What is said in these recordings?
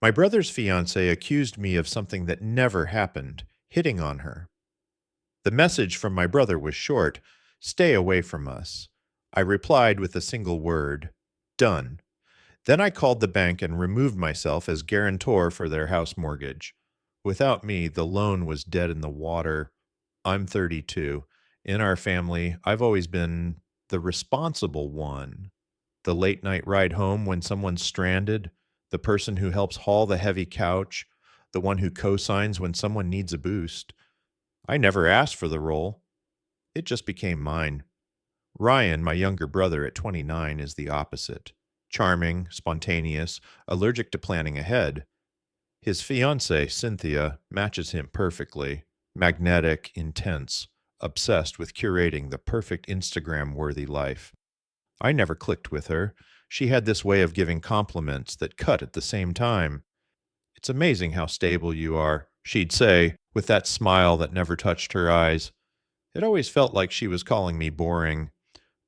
My brother's fiancée accused me of something that never happened, hitting on her. The message from my brother was short: stay away from us. I replied with a single word: done. Then I called the bank and removed myself as guarantor for their house mortgage. Without me, the loan was dead in the water. I'm 32. In our family, I've always been the responsible one. The late night ride home when someone's stranded, the person who helps haul the heavy couch, the one who co-signs when someone needs a boost. I never asked for the role. It just became mine. Ryan, my younger brother at 29, is the opposite. Charming, spontaneous, allergic to planning ahead. His fiancée, Cynthia, matches him perfectly. Magnetic, intense, obsessed with curating the perfect Instagram-worthy life. I never clicked with her. She had this way of giving compliments that cut at the same time. "It's amazing how stable you are," she'd say, with that smile that never touched her eyes. It always felt like she was calling me boring.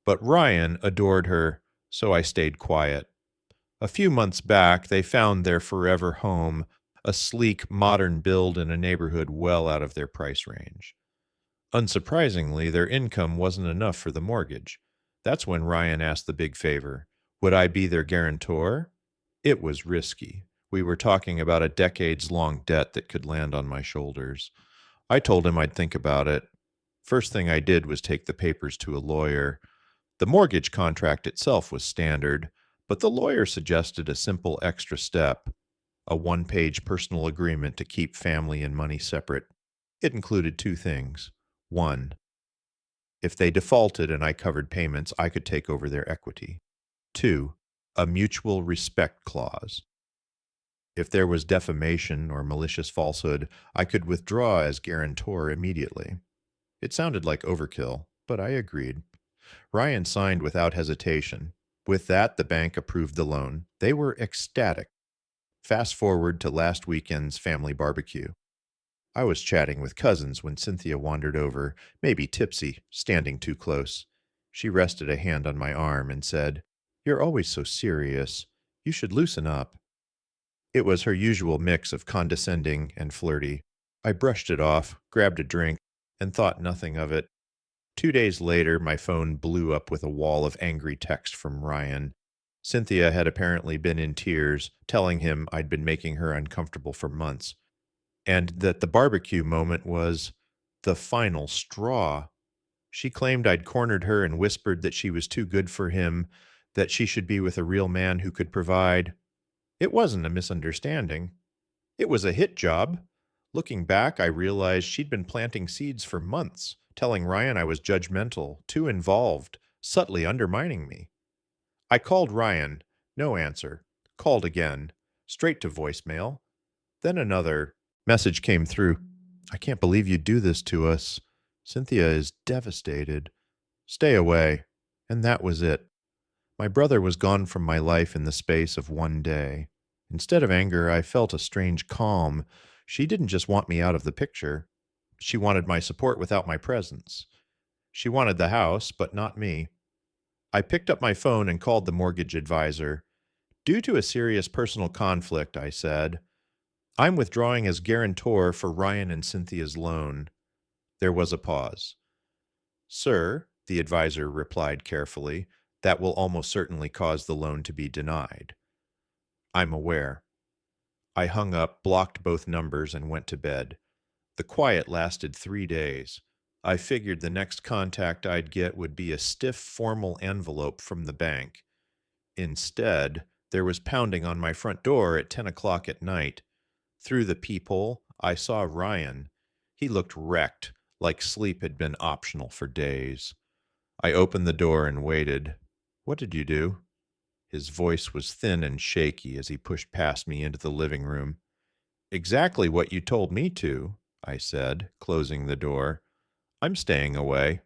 But Ryan adored her, so I stayed quiet. A few months back, they found their forever home, a sleek, modern build in a neighborhood well out of their price range. Unsurprisingly, their income wasn't enough for the mortgage. That's when Ryan asked the big favor. Would I be their guarantor? It was risky. We were talking about a decades-long debt that could land on my shoulders. I told him I'd think about it. First thing I did was take the papers to a lawyer. The mortgage contract itself was standard, but the lawyer suggested a simple extra step: a one-page personal agreement to keep family and money separate. It included two things. One, if they defaulted and I covered payments, I could take over their equity. Two, a mutual respect clause. If there was defamation or malicious falsehood, I could withdraw as guarantor immediately. It sounded like overkill, but I agreed. Ryan signed without hesitation. With that, the bank approved the loan. They were ecstatic. Fast forward to last weekend's family barbecue. I was chatting with cousins when Cynthia wandered over, maybe tipsy, standing too close. She rested a hand on my arm and said, "You're always so serious. You should loosen up." It was her usual mix of condescending and flirty. I brushed it off, grabbed a drink, and thought nothing of it. 2 days later, my phone blew up with a wall of angry text from Ryan. Cynthia had apparently been in tears, telling him I'd been making her uncomfortable for months, and that the barbecue moment was the final straw. She claimed I'd cornered her and whispered that she was too good for him, that she should be with a real man who could provide. It wasn't a misunderstanding. It was a hit job. Looking back, I realized she'd been planting seeds for months, telling Ryan I was judgmental, too involved, subtly undermining me. I called Ryan. No answer. Called again. Straight to voicemail. Then another message came through. "I can't believe you do this to us. Cynthia is devastated. Stay away." And that was it. My brother was gone from my life in the space of one day. Instead of anger, I felt a strange calm. She didn't just want me out of the picture. She wanted my support without my presence. She wanted the house, but not me. I picked up my phone and called the mortgage advisor. "Due to a serious personal conflict," I said, "I'm withdrawing as guarantor for Ryan and Cynthia's loan." There was a pause. "Sir," the advisor replied carefully, "that will almost certainly cause the loan to be denied." "I'm aware." I hung up, blocked both numbers, and went to bed. The quiet lasted 3 days. I figured the next contact I'd get would be a stiff, formal envelope from the bank. Instead, there was pounding on my front door at 10 o'clock at night. Through the peephole, I saw Ryan. He looked wrecked, like sleep had been optional for days. I opened the door and waited. "What did you do?" His voice was thin and shaky as he pushed past me into the living room. "Exactly what you told me to," I said, closing the door. "I'm staying away."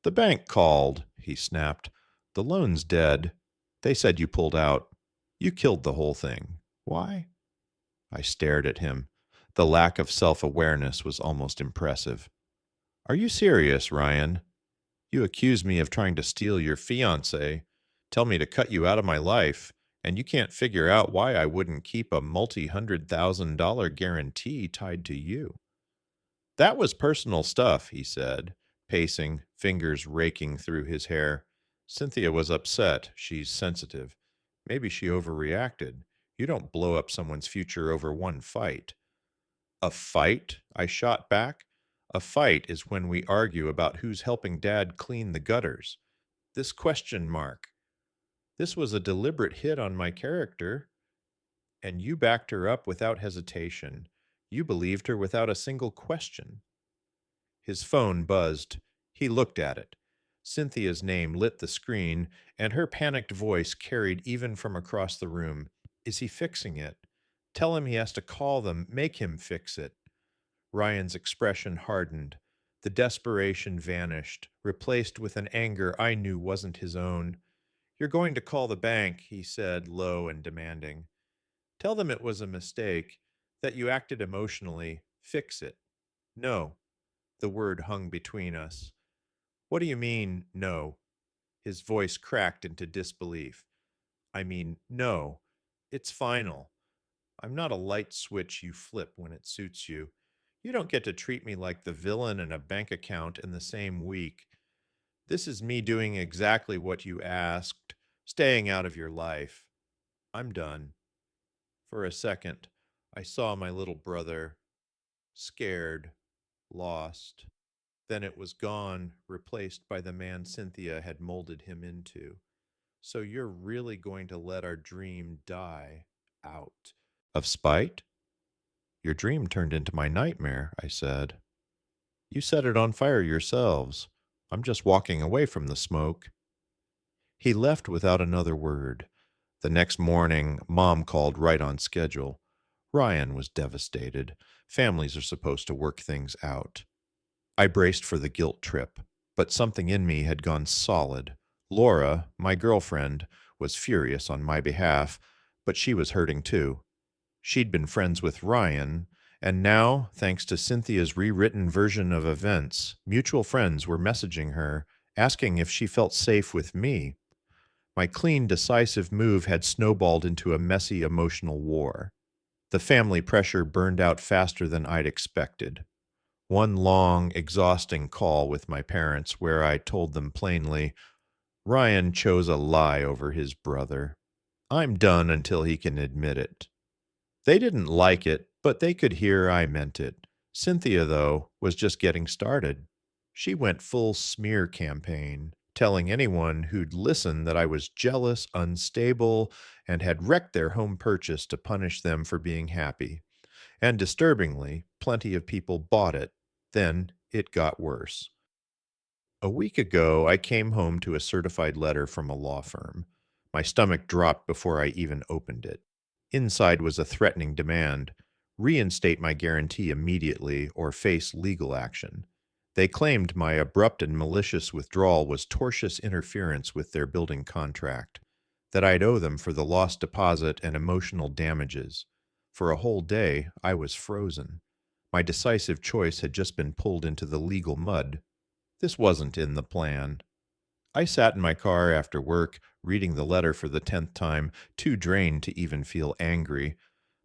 "The bank called," he snapped. "The loan's dead. They said you pulled out. You killed the whole thing. Why?" I stared at him. The lack of self-awareness was almost impressive. "Are you serious, Ryan? You accuse me of trying to steal your fiancée, tell me to cut you out of my life, And you can't figure out why I wouldn't keep a multi-$100,000 guarantee tied to you. That was personal stuff, he said, pacing, fingers raking through his hair. Cynthia was upset. She's sensitive. Maybe she overreacted. You don't blow up someone's future over one fight. A fight? I shot back. A fight is when we argue about who's helping Dad clean the gutters. This question mark. This was a deliberate hit on my character, and you backed her up without hesitation. You believed her without a single question. His phone buzzed. He looked at it. Cynthia's name lit the screen, and her panicked voice carried even from across the room. Is he fixing it? Tell him he has to call them. Make him fix it. Ryan's expression hardened. The desperation vanished, replaced with an anger I knew wasn't his own. You're going to call the bank, he said, low and demanding. Tell them it was a mistake, that you acted emotionally. Fix it. No. The word hung between us. What do you mean, no? His voice cracked into disbelief. I mean, no. It's final. I'm not a light switch you flip when it suits you. You don't get to treat me like the villain in a bank account in the same week. This is me doing exactly what you asked, staying out of your life. I'm done. For a second, I saw my little brother, scared, lost. Then it was gone, replaced by the man Cynthia had molded him into. So you're really going to let our dream die out? Of spite? Your dream turned into my nightmare, I said. You set it on fire yourselves. I'm just walking away from the smoke. He left without another word. The next morning, Mom called right on schedule. Ryan was devastated. Families are supposed to work things out. I braced for the guilt trip, but something in me had gone solid. Laura, my girlfriend, was furious on my behalf, but she was hurting too. She'd been friends with Ryan, and now, thanks to Cynthia's rewritten version of events, mutual friends were messaging her, asking if she felt safe with me. My clean, decisive move had snowballed into a messy emotional war. The family pressure burned out faster than I'd expected. One long, exhausting call with my parents where I told them plainly, Ryan chose a lie over his brother. I'm done until he can admit it. They didn't like it, but they could hear I meant it. Cynthia, though, was just getting started. She went full smear campaign, telling anyone who'd listen that I was jealous, unstable, and had wrecked their home purchase to punish them for being happy. And disturbingly, plenty of people bought it. Then it got worse. A week ago, I came home to a certified letter from a law firm. My stomach dropped before I even opened it. Inside was a threatening demand: reinstate my guarantee immediately or face legal action. They claimed my abrupt and malicious withdrawal was tortious interference with their building contract, that I'd owe them for the lost deposit and emotional damages. For a whole day, I was frozen. My decisive choice had just been pulled into the legal mud. This wasn't in the plan. I sat in my car after work, reading the letter for the 10th time, too drained to even feel angry.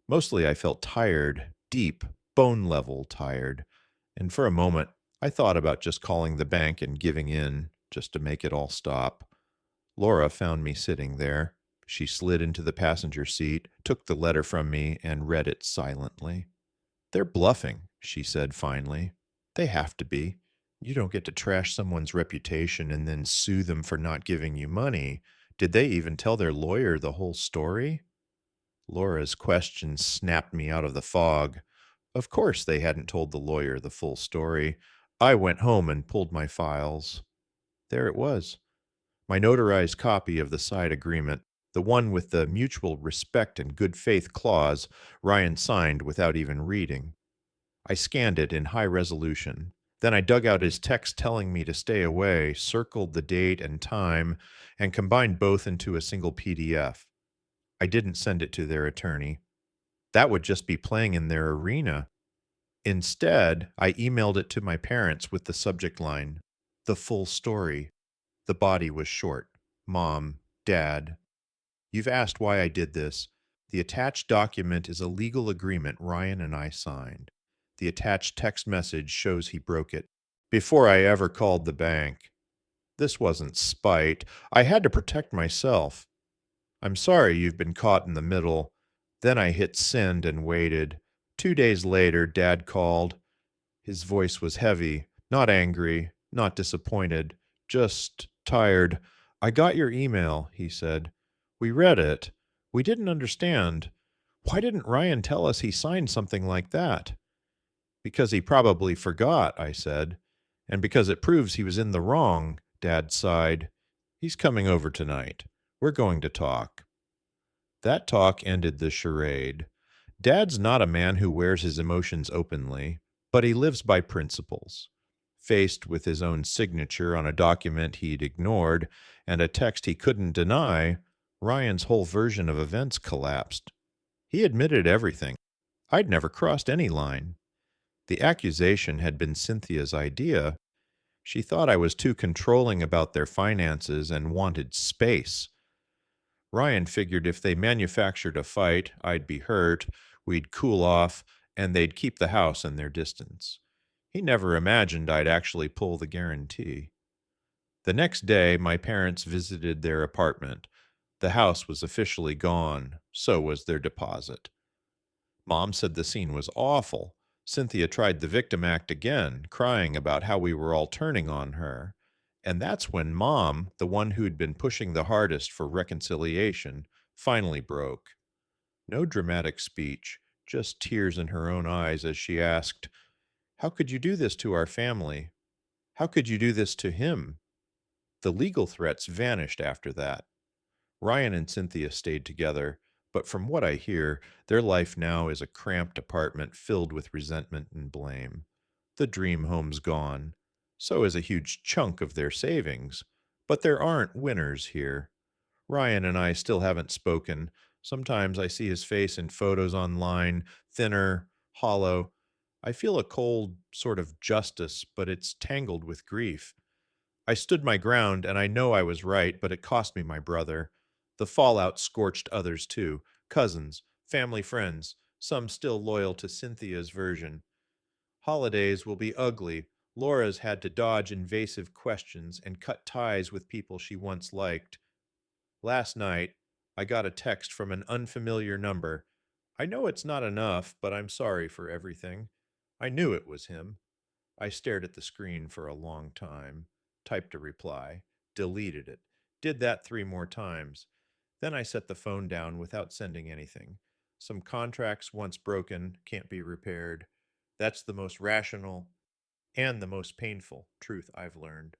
Mostly I felt tired, deep, bone-level tired. And for a moment, I thought about just calling the bank and giving in, just to make it all stop. Laura found me sitting there. She slid into the passenger seat, took the letter from me, and read it silently. They're bluffing, she said finally. They have to be. You don't get to trash someone's reputation and then sue them for not giving you money. Did they even tell their lawyer the whole story? Laura's question snapped me out of the fog. Of course they hadn't told the lawyer the full story. I went home and pulled my files. There it was, my notarized copy of the side agreement, the one with the mutual respect and good faith clause Ryan signed without even reading. I scanned it in high resolution. Then I dug out his text telling me to stay away, circled the date and time, and combined both into a single PDF. I didn't send it to their attorney. That would just be playing in their arena. Instead, I emailed it to my parents with the subject line, "The full story." The body was short. Mom, Dad, You've asked why I did this. The attached document is a legal agreement Ryan and I signed. The attached text message shows he broke it before I ever called the bank. This wasn't spite. I had to protect myself. I'm sorry you've been caught in the middle. Then I hit send and waited. 2 days later, Dad called. His voice was heavy, not angry, not disappointed, just tired. I got your email, he said. We read it. We didn't understand. Why didn't Ryan tell us he signed something like that? Because he probably forgot, I said. And because it proves he was in the wrong, Dad sighed. He's coming over tonight. We're going to talk. That talk ended the charade. Dad's not a man who wears his emotions openly, but he lives by principles. Faced with his own signature on a document he'd ignored and a text he couldn't deny, Ryan's whole version of events collapsed. He admitted everything. I'd never crossed any line. The accusation had been Cynthia's idea. She thought I was too controlling about their finances and wanted space. Ryan figured if they manufactured a fight, I'd be hurt, we'd cool off, and they'd keep the house in their distance. He never imagined I'd actually pull the guarantee. The next day, my parents visited their apartment. The house was officially gone, so was their deposit. Mom said the scene was awful. Cynthia tried the victim act again, crying about how we were all turning on her. And that's when Mom, the one who'd been pushing the hardest for reconciliation, finally broke. No dramatic speech, just tears in her own eyes as she asked, "How could you do this to our family? How could you do this to him?" The legal threats vanished after that. Ryan and Cynthia stayed together, but from what I hear, their life now is a cramped apartment filled with resentment and blame. The dream home's gone. So is a huge chunk of their savings. But there aren't winners here. Ryan and I still haven't spoken. Sometimes I see his face in photos online, thinner, hollow. I feel a cold sort of justice, but it's tangled with grief. I stood my ground, and I know I was right, but it cost me my brother. The fallout scorched others too, cousins, family friends, some still loyal to Cynthia's version. Holidays will be ugly. Laura's had to dodge invasive questions and cut ties with people she once liked. Last night, I got a text from an unfamiliar number. I know it's not enough, but I'm sorry for everything. I knew it was him. I stared at the screen for a long time, typed a reply, deleted it, did that 3 more times. Then I set the phone down without sending anything. Some contracts once broken can't be repaired. That's the most rational and the most painful truth I've learned.